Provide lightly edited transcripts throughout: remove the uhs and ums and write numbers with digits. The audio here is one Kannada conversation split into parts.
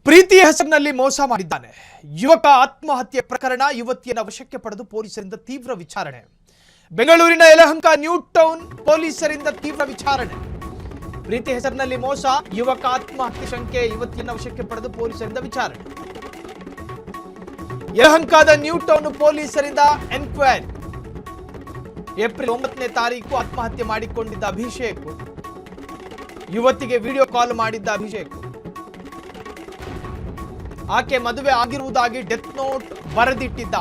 ಪ್ರೀತಿ ಹೆಸರಿನಲ್ಲಿ ಮೋಸ ಮಾಡಿದ್ದಾನೆ. ಯುವಕ ಆತ್ಮಹತ್ಯೆ ಪ್ರಕರಣ ಯುವತಿಯನ್ನು ವಶಕ್ಕೆ ಪಡೆದು ಪೊಲೀಸರಿಂದ ತೀವ್ರ ವಿಚಾರಣೆ. ಬೆಂಗಳೂರಿನ ಯಲಹಂಕ ನ್ಯೂ ಟೌನ್ ಪೊಲೀಸರಿಂದ ತೀವ್ರ ವಿಚಾರಣೆ. ಪ್ರೀತಿ ಹೆಸರಿನಲ್ಲಿ ಮೋಸ, ಯುವಕ ಆತ್ಮಹತ್ಯೆ ಶಂಕೆ, ಯುವತಿಯನ್ನು ವಶಕ್ಕೆ ಪಡೆದು ಪೊಲೀಸರಿಂದ ವಿಚಾರಣೆ. ಯಲಹಂಕದ ನ್ಯೂ ಟೌನ್ ಪೊಲೀಸರಿಂದ ಎನ್ಕ್ವೈರಿ. ಏಪ್ರಿಲ್ 9ನೇ ತಾರೀಕು ಆತ್ಮಹತ್ಯೆ ಮಾಡಿಕೊಂಡಿದ್ದ ಅಭಿಷೇಕ್, ಯುವತಿಗೆ ವಿಡಿಯೋ ಕಾಲ್ ಮಾಡಿದ್ದ ಅಭಿಷೇಕ್, ಆಕೆ ಮದುವೆ ಆಗಿರುವುದಾಗಿ ಡೆತ್ ನೋಟ್ ಬರೆದಿಟ್ಟಿದ್ದ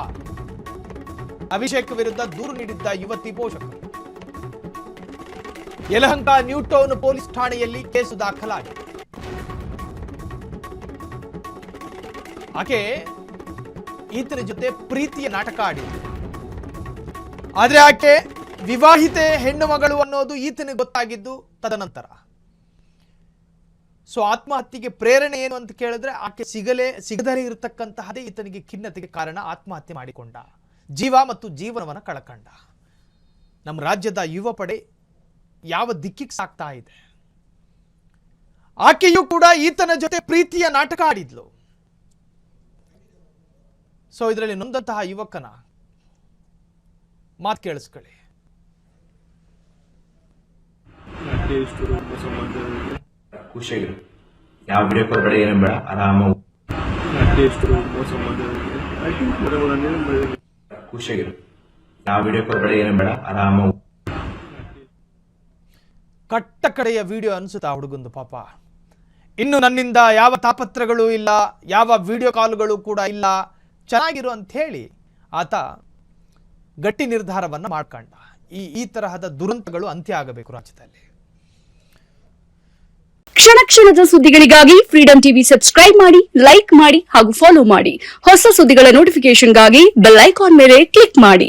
ಅಭಿಷೇಕ್ ವಿರುದ್ಧ ದೂರು ನೀಡಿದ್ದ ಯುವತಿ ಪೋಷಕರು. ಯಲಹಂಕ ನ್ಯೂ ಟೌನ್ ಪೊಲೀಸ್ ಠಾಣೆಯಲ್ಲಿ ಕೇಸು ದಾಖಲಾಗಿದೆ. ಆಕೆ ಈತನ ಜೊತೆ ಪ್ರೀತಿಯ ನಾಟಕ ಆಡಿದ್ರು. ಆದ್ರೆ ಆಕೆ ವಿವಾಹಿತೆ ಹೆಣ್ಣು ಮಗಳು ಅನ್ನೋದು ಈತನಿಗೆ ಗೊತ್ತಾಗಿದ್ದು ತದನಂತರ. ಸೊ ಆತ್ಮಹತ್ಯೆಗೆ ಪ್ರೇರಣೆ ಏನು ಅಂತ ಕೇಳಿದ್ರೆ ಆಕೆ ಸಿಗದೇ ಇರತಕ್ಕಂತಹದೇ ಈತನಿಗೆ ಖಿನ್ನತೆಗೆ ಕಾರಣ. ಆತ್ಮಹತ್ಯೆ ಮಾಡಿಕೊಂಡ, ಜೀವ ಮತ್ತು ಜೀವನವನ್ನು ಕಳಕೊಂಡ. ನಮ್ಮ ರಾಜ್ಯದ ಯುವ ಪಡೆ ಯಾವ ದಿಕ್ಕಿಗೆ ಸಾಕ್ತಾ ಇದೆ. ಆಕೆಯೂ ಕೂಡ ಈತನ ಜೊತೆ ಪ್ರೀತಿಯ ನಾಟಕ ಆಡಿದ್ಲು. ಸೊ ಇದರಲ್ಲಿ ನೊಂದಂತಹ ಯುವಕನ ಮಾತು ಕೇಳಿಸ್ಕೊಳ್ಳಿ. ಖುಷಿಯಾಗಿರು, ಯಾವ ವಿಡಿಯೋ ಕಾಲ್ ಬೇಡ, ಏನು ಬೇಡ, ಆರಾಮ ಖುಷಿಯಾಗಿರು, ಯಾವ ವಿಡಿಯೋ ಕಾಲ್ ಬೇಡ, ಏನು ಬೇಡ, ಆರಾಮ. ಕಟ್ಟ ಕಡೆಯ ವಿಡಿಯೋ ಅನ್ಸುತ್ತಾ ಹುಡುಗಂದು ಪಾಪ. ಇನ್ನು ನನ್ನಿಂದ ಯಾವ ತಾಪತ್ರಗಳು ಇಲ್ಲ, ಯಾವ ವಿಡಿಯೋ ಕಾಲ್ಗಳು ಕೂಡ ಇಲ್ಲ, ಚೆನ್ನಾಗಿರು ಅಂತ ಹೇಳಿ ಆತ ಗಟ್ಟಿ ನಿರ್ಧಾರವನ್ನ ಮಾಡ್ಕೊಂಡ. ಈ ತರಹದ ದುರಂತಗಳು ಅಂತ್ಯ ಆಗಬೇಕು ರಾಜ್ಯದಲ್ಲಿ. ಕ್ಷಣ ಕ್ಷಣದ ಸುದ್ದಿಗಳಿಗಾಗಿ ಫ್ರೀಡಂ ಟಿವಿ ಸಬ್ಸ್ಕ್ರೈಬ್ ಮಾಡಿ, ಲೈಕ್ ಮಾಡಿ ಹಾಗೂ ಫಾಲೋ ಮಾಡಿ. ಹೊಸ ಸುದ್ದಿಗಳ ನೋಟಿಫಿಕೇಶನ್ಗಾಗಿ ಬೆಲ್ ಐಕಾನ್ ಮೇಲೆ ಕ್ಲಿಕ್ ಮಾಡಿ.